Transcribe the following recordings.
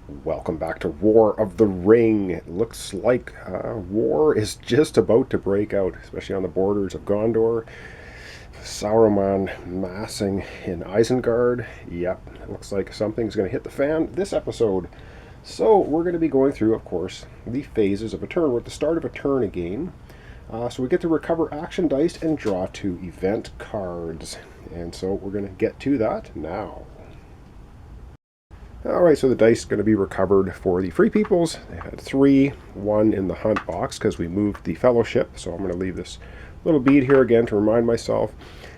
Welcome back to War of the Ring. It looks like war is just about to break out, especially on the borders of Gondor. Sauron massing in Isengard. Yep, it looks like something's going to hit the fan this episode. So we're going to be going through, of course, the phases of a turn. We're at the start of a turn again. So we get to recover action dice and draw 2 event cards. And so we're going to get to that now. Alright, so the dice is going to be recovered for the Free Peoples. They had 3, 1 in the hunt box because we moved the Fellowship. So I'm going to leave this little bead here again to remind myself.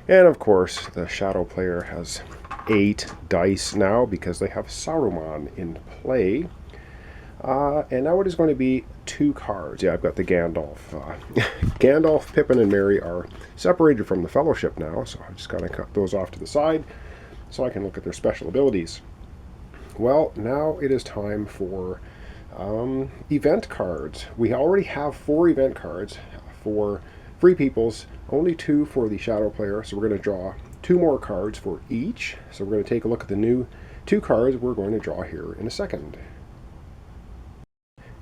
And of course, the Shadow player has 8 dice now because they have Saruman in play. And now it is going to be 2 cards. Yeah, I've got the Gandalf. Gandalf, Pippin, and Merry are separated from the Fellowship now. So I'm just going to cut those off to the side so I can look at their special abilities. Well, now it is time for event cards. We already have 4 event cards for Free Peoples, only 2 for the Shadow player, so we're going to draw 2 more cards for each. So we're going to take a look at the new 2 cards we're going to draw here in a second.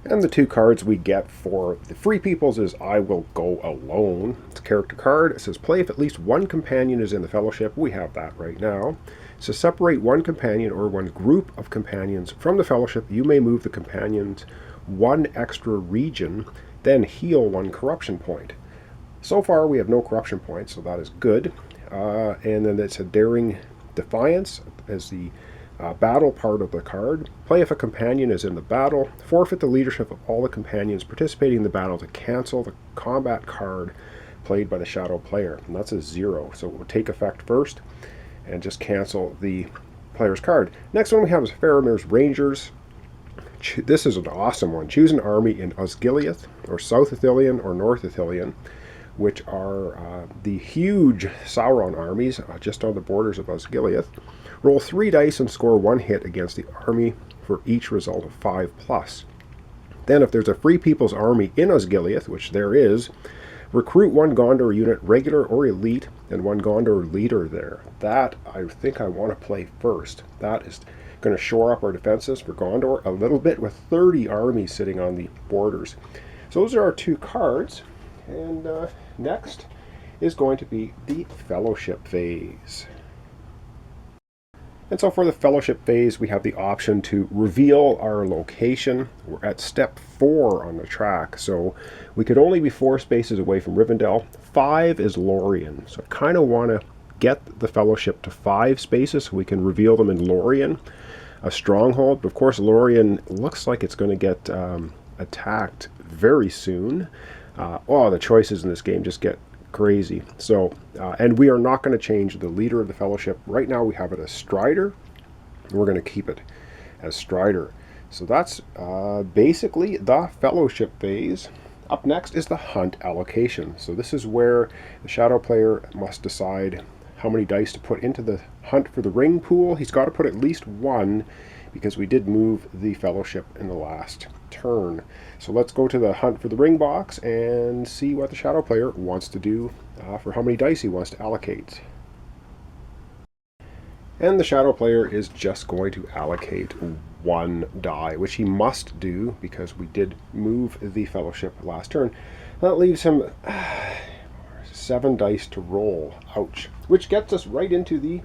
And the 2 cards we get for the Free Peoples is I Will Go Alone. It's a character card. It says play if at least 1 companion is in the Fellowship. We have that right now. So separate 1 companion or 1 group of companions from the Fellowship. You may move the companions 1 extra region, then heal 1 corruption point. So far we have no corruption points, so that is good. And then it's a Daring Defiance as the battle part of the card. Play if a companion is in the battle. Forfeit the leadership of all the companions participating in the battle to cancel the combat card played by the Shadow player. And that's a 0, so it will take effect first and just cancel the player's card. Next one we have is Faramir's Rangers. This is an awesome one. Choose an army in Osgiliath, or South Ithilien, or North Ithilien, which are the huge Sauron armies just on the borders of Osgiliath. Roll 3 dice and score 1 hit against the army for each result of 5+. Then if there's a Free People's army in Osgiliath, which there is, recruit 1 Gondor unit, regular or elite, and 1 Gondor leader there. That I think I want to play first. That is going to shore up our defenses for Gondor a little bit with 30 armies sitting on the borders. So those are our 2 cards. And next is going to be the Fellowship phase. And so for the Fellowship phase, we have the option to reveal our location. We're at step 4 on the track, so we could only be 4 spaces away from Rivendell. 5 is Lorien, so I kind of want to get the Fellowship to 5 spaces so we can reveal them in Lorien, a stronghold. But of course, Lorien looks like it's going to get attacked very soon. The choices in this game just get crazy. So, and we are not going to change the leader of the Fellowship. Right now we have it as Strider, and we're going to keep it as Strider. So that's basically the Fellowship phase. Up next is the Hunt allocation. So this is where the Shadow player must decide how many dice to put into the Hunt for the Ring pool. He's got to put at least 1 because we did move the Fellowship in the last turn. So let's go to the Hunt for the Ring box and see what the Shadow player wants to do for how many dice he wants to allocate. And the Shadow player is just going to allocate 1 die, which he must do because we did move the Fellowship last turn. That leaves him 7 dice to roll. Ouch. Which gets us right into the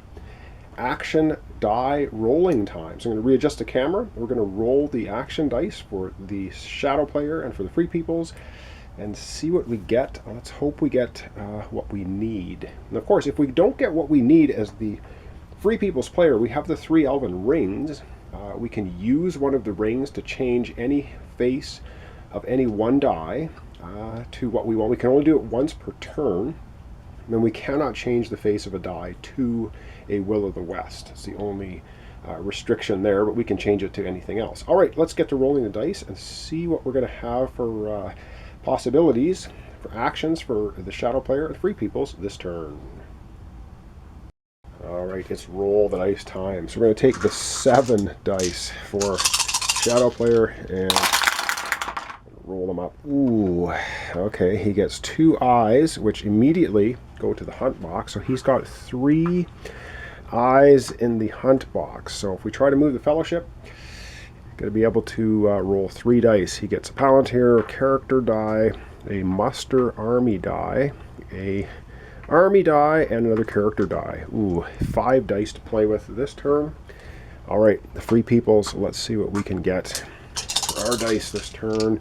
action die rolling time. So I'm going to readjust the camera. We're going to roll the action dice for the Shadow player and for the Free Peoples and see what we get. Let's hope we get what we need. And of course, if we don't get what we need as the Free Peoples player, we have the 3 Elven rings. We can use one of the rings to change any face of any 1 die to what we want. We can only do it once per turn. And then we cannot change the face of a die to a Will of the West. It's the only restriction there, but we can change it to anything else. All right, let's get to rolling the dice and see what we're going to have for possibilities, for actions for the Shadow player and Free Peoples this turn. All right, it's roll the dice time. So we're going to take the 7 dice for Shadow player and roll them up. Ooh, okay, he gets 2 eyes, which immediately go to the hunt box. So he's got 3 eyes in the hunt box. So if we try to move the Fellowship, Going to be able to roll 3 dice. He gets a Palantir character die, a muster army die, a army die, and another character die. Ooh, 5 dice to play with this turn. All right, the free peoples. Let's see what we can get for our dice this turn.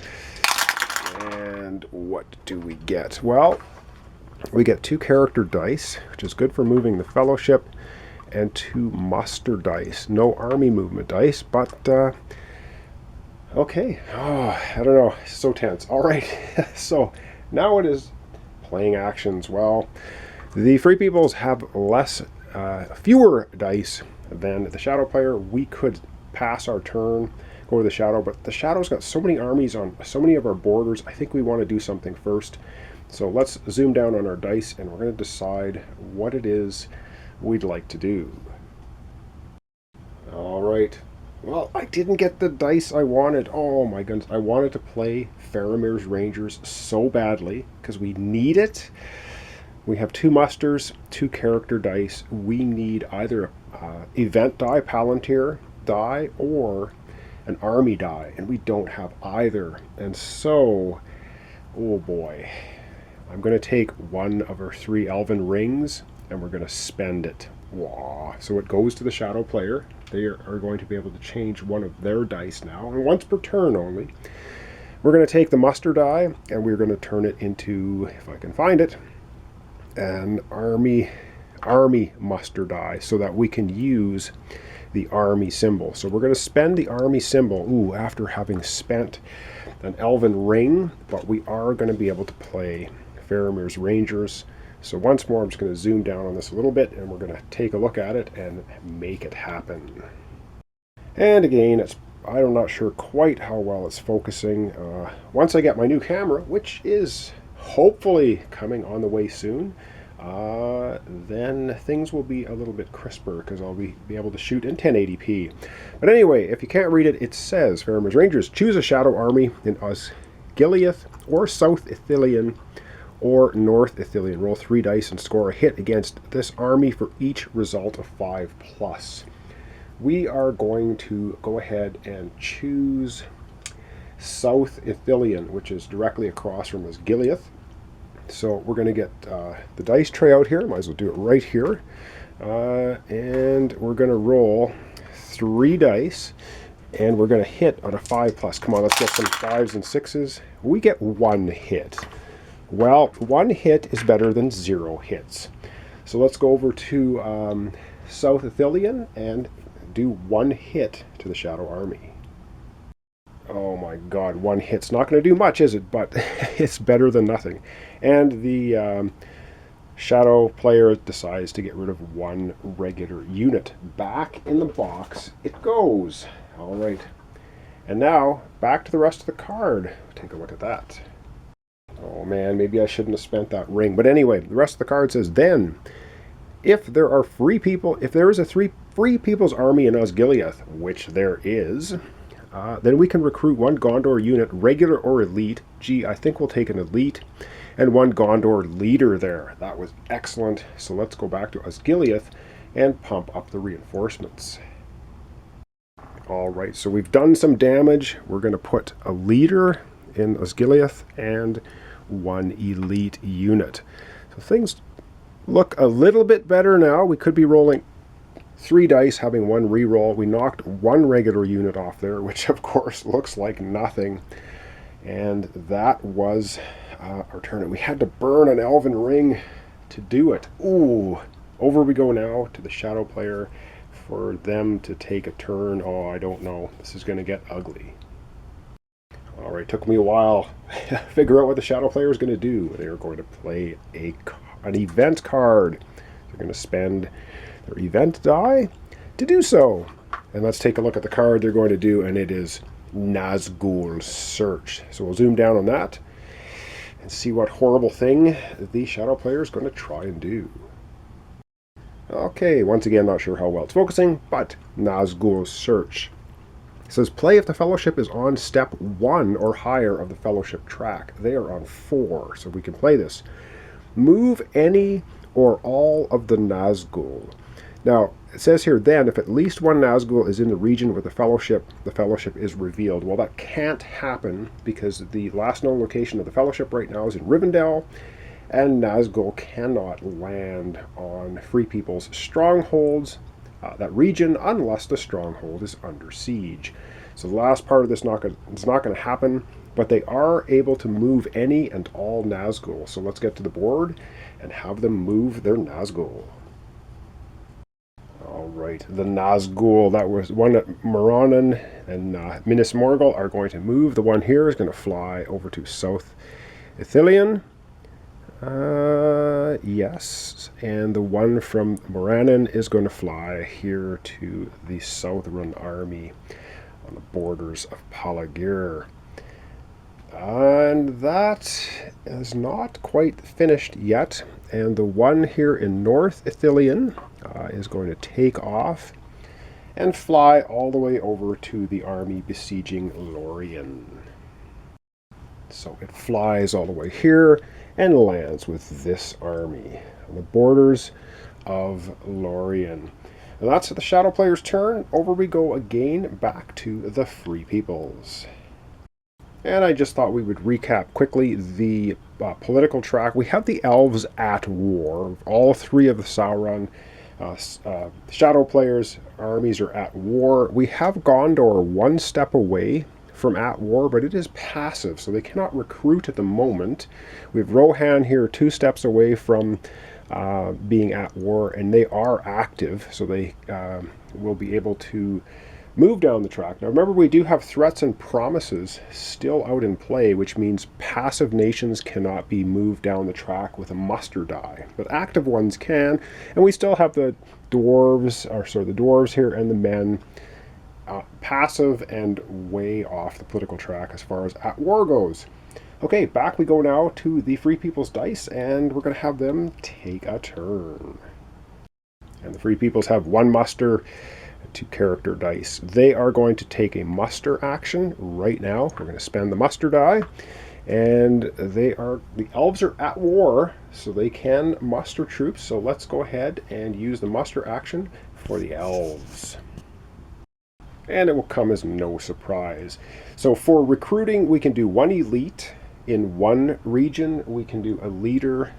And what do we get? Well, we get 2 character dice, which is good for moving the fellowship, and 2 muster dice. No army movement dice, but okay. Oh, I don't know. So tense. All right. So now it is playing actions. Well, the free peoples have fewer dice than the shadow player. We could pass our turn, go to the shadow, but the shadow's got so many armies on so many of our borders. I think we want to do something first. So let's zoom down on our dice, and we're going to decide what it is we'd like to do. All right. Well, I didn't get the dice I wanted. Oh my goodness. I wanted to play Faramir's Rangers so badly because we need it. We have 2 musters, 2 character dice. We need either event die, Palantir die, or an army die, and we don't have either. And so, oh boy, I'm going to take one of our 3 Elven rings, and we're going to spend it. Wow. So it goes to the shadow player. They are going to be able to change one of their dice now, and once per turn only. We're going to take the muster die, and we're going to turn it into, if I can find it, an army muster die, so that we can use the army symbol. So we're going to spend the army symbol, after having spent an Elven ring, but we are going to be able to play Faramir's Rangers. So once more, I'm just going to zoom down on this a little bit, and we're going to take a look at it and make it happen. And again, I'm not sure quite how well it's focusing. Once I get my new camera, which is hopefully coming on the way soon, then things will be a little bit crisper because I'll be able to shoot in 1080p. But anyway, if you can't read it, it says, Faramir's Rangers, choose a shadow army in Osgiliath or South Ithilien or North Ithilien. Roll 3 dice and score a hit against this army for each result of 5+. We are going to go ahead and choose South Ithilien, which is directly across from Osgiliath. So we're going to get the dice tray out here. Might as well do it right here. And we're going to roll 3 dice, and we're going to hit on a 5+. Come on, let's get some 5s and 6s. We get 1 hit. Well, 1 hit is better than 0 hits. So let's go over to South Ithilien and do 1 hit to the Shadow Army. Oh my god, 1 hit's not going to do much, is it? But it's better than nothing. And the Shadow player decides to get rid of 1 regular unit. Back in the box it goes. Alright. And now, back to the rest of the card. Take a look at that. Oh man, maybe I shouldn't have spent that ring. But anyway, the rest of the card says, then, if there are free people, if there is a free people's army in Osgiliath, which there is, then we can recruit 1 Gondor unit, regular or elite. Gee, I think we'll take an elite, and 1 Gondor leader there. That was excellent. So let's go back to Osgiliath and pump up the reinforcements. Alright, so we've done some damage. We're going to put a leader in Osgiliath and 1 elite unit. So things look a little bit better now. We could be rolling 3 dice, having 1 reroll. We knocked 1 regular unit off there, which of course looks like nothing. And that was our turn. We had to burn an Elven ring to do it. Ooh, over we go now to the Shadow player for them to take a turn. Oh, I don't know. This is going to get ugly. Alright, took me a while to figure out what the Shadow player is going to do. They are going to play an event card. They're going to spend their event die to do so. And let's take a look at the card they're going to do, and it is Nazgul Search. So we'll zoom down on that and see what horrible thing the Shadow player is going to try and do. Okay, once again, not sure how well it's focusing, but Nazgul Search. It says, play if the Fellowship is on step 1 or higher of the Fellowship track. They are on 4, so we can play this. Move any or all of the Nazgul. Now, it says here, then, if at least one Nazgul is in the region with the Fellowship is revealed. Well, that can't happen because the last known location of the Fellowship right now is in Rivendell, and Nazgul cannot land on Free People's strongholds, that region, unless the stronghold is under siege. So the last part of this is not going to happen, but they are able to move any and all Nazgul. So let's get to the board and have them move their Nazgul. Alright, the Nazgul, that was one at Moranen and Minas Morgul are going to move. The one here is going to fly over to South Ithilien. Yes, and the one from Moranen is going to fly here to the Southern Army on the borders of Palagir. And that is not quite finished yet. And the one here in North Ithilien is going to take off and fly all the way over to the army besieging Lorien. So it flies all the way here and lands with this army on the borders of Lorien. And that's the Shadow player's turn. Over we go again, back to the Free Peoples. And I just thought we would recap quickly the political track. We have the Elves at war. All three of the Sauron Shadow players' armies are at war. We have Gondor one step away from at war, but it is passive, so they cannot recruit at the moment. We have Rohan here 2 steps away from being at war, and they are active, so they will be able to move down the track. Now remember, we do have threats and promises still out in play, which means passive nations cannot be moved down the track with a muster die, but active ones can. And we still have the dwarves here and the men passive and way off the political track as far as at war goes. Okay, back we go now to the Free People's dice, and we're going to have them take a turn. And the Free Peoples have 1 muster, 2 character dice. They are going to take a muster action right now. We're going to spend the muster die, and the elves are at war, so they can muster troops. So let's go ahead and use the muster action for the elves. And it will come as no surprise. So for recruiting, we can do 1 elite in 1 region. We can do a leader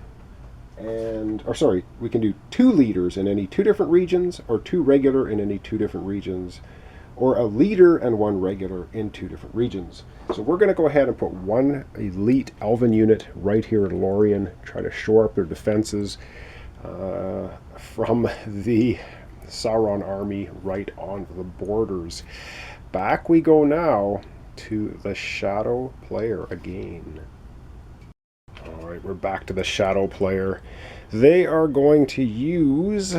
we can do 2 leaders in any 2 different regions, or 2 regular in any 2 different regions, or a leader and 1 regular in 2 different regions. So we're going to go ahead and put 1 elite Elven unit right here in Lorien, try to shore up their defenses from the Sauron army right on the borders. Back we go now to the Shadow player again. Alright, we're back to the Shadow player. They are going to use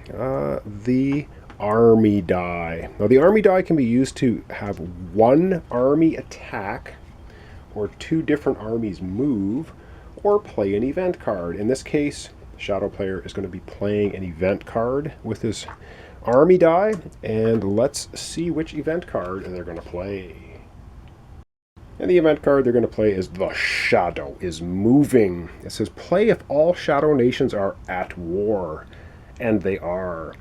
the army die. Now the army die can be used to have 1 army attack, or 2 different armies move, or play an event card. In this case, the Shadow player is going to be playing an event card with his army die, and let's see which event card they're going to play. And the event card they're going to play is the Shadow is moving. It says play if all Shadow nations are at war, and they are.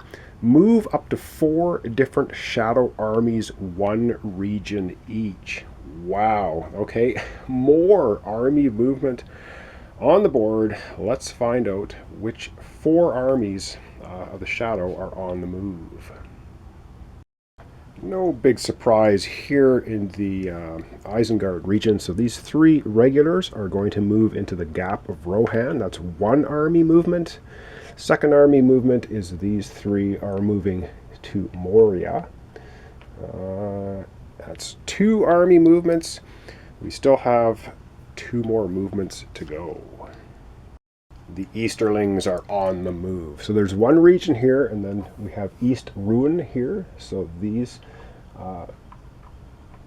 Move up to 4 different Shadow armies, 1 region each. Wow, okay, more army movement on the board. Let's find out which 4 armies of the Shadow are on the move. No big surprise here in the Isengard region. So these 3 regulars are going to move into the Gap of Rohan. That's 1 army movement. Second army movement is these 3 are moving to Moria. That's 2 army movements. We still have 2 more movements to go. The Easterlings are on the move. So there's 1 region here, and then we have East Ruin here. So these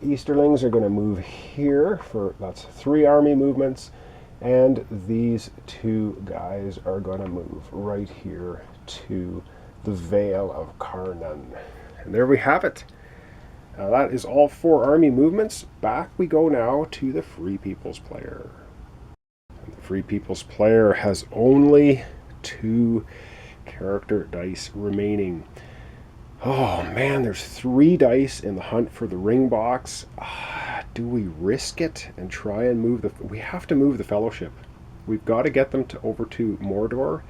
Easterlings are going to move here that's 3 army movements, and these 2 guys are going to move right here to the Vale of Carnan. And there we have it. That is all 4 army movements. Back we go now to the Free People's player. And the Free People's player has only 2 character dice remaining. Oh man, there's 3 dice in the hunt for the ring box. Do we risk it and try and move the... We have to move the Fellowship. We've got to get them over to Mordor,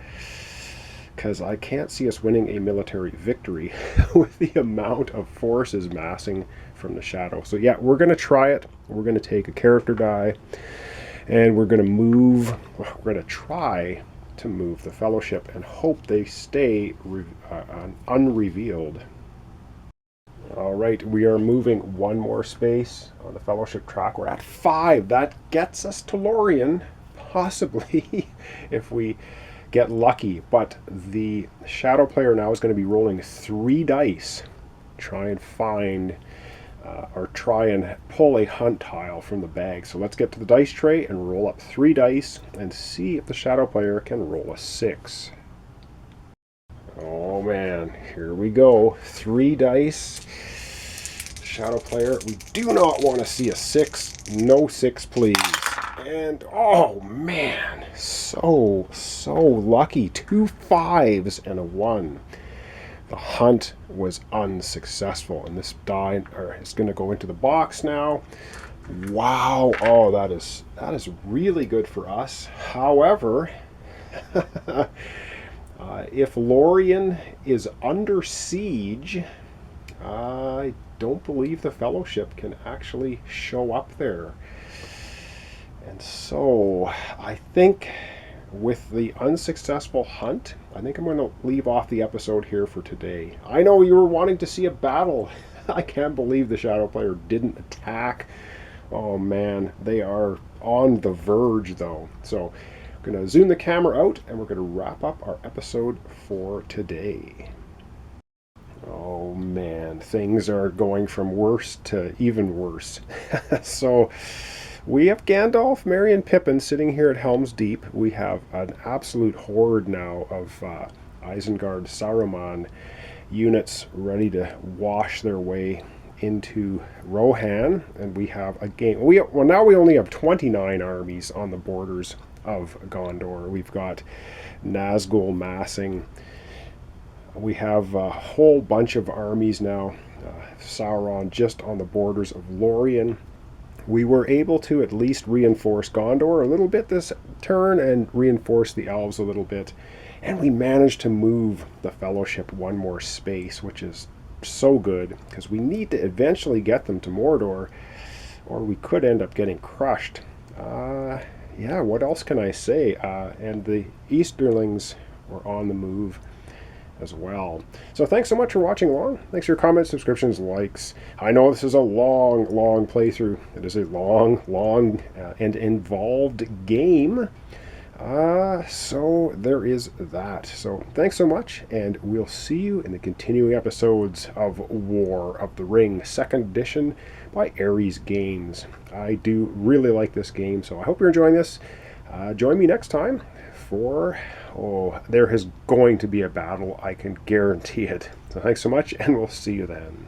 because I can't see us winning a military victory with the amount of forces massing from the shadow. So yeah, we're going to try it. We're going to take a character die, and we're going to move... We're going to try to move the Fellowship and hope they stay unrevealed. All right, we are moving 1 more space on the Fellowship track. We're at 5. That gets us to Lorien, possibly, if we get lucky. But the shadow player now is going to be rolling 3 dice, try and find or try and pull a hunt tile from the bag. So let's get to the dice tray and roll up 3 dice and see if the shadow player can roll a 6. Oh man, here we go. 3 dice. Shadow player, we do not want to see a 6. No 6, please. And oh man, so lucky. 2 5s and a 1. The hunt was unsuccessful, and this die is going to go into the box now. Wow! Oh, that is really good for us. However, if Lorien is under siege, I don't believe the Fellowship can actually show up there. And so I think with the unsuccessful hunt, I think I'm going to leave off the episode here for today. I know you were wanting to see a battle. I can't believe the shadow player didn't attack. Oh man, they are on the verge though. So I'm going to zoom the camera out and we're going to wrap up our episode for today. Oh man, things are going from worse to even worse. So we have Gandalf, Merry, and Pippin sitting here at Helm's Deep. We have an absolute horde now of Isengard Saruman units ready to wash their way into Rohan, and we have a game. Now we only have 29 armies on the borders of Gondor. We've got Nazgul massing. We have a whole bunch of armies now. Sauron just on the borders of Lorien. We were able to at least reinforce Gondor a little bit this turn and reinforce the elves a little bit. And we managed to move the Fellowship 1 more space, which is so good because we need to eventually get them to Mordor, or we could end up getting crushed. Yeah, what else can I say? And the Easterlings were on the move as well. So thanks so much for watching along. Thanks for your comments, subscriptions, likes. I know this is a long playthrough. It is a long and involved game. So there is that. So thanks so much, and we'll see you in the continuing episodes of War of the Ring 2nd edition by Ares Games. I do really like this game, so I hope you're enjoying this. Join me next time for, there is going to be a battle, I can guarantee it. So thanks so much, and we'll see you then.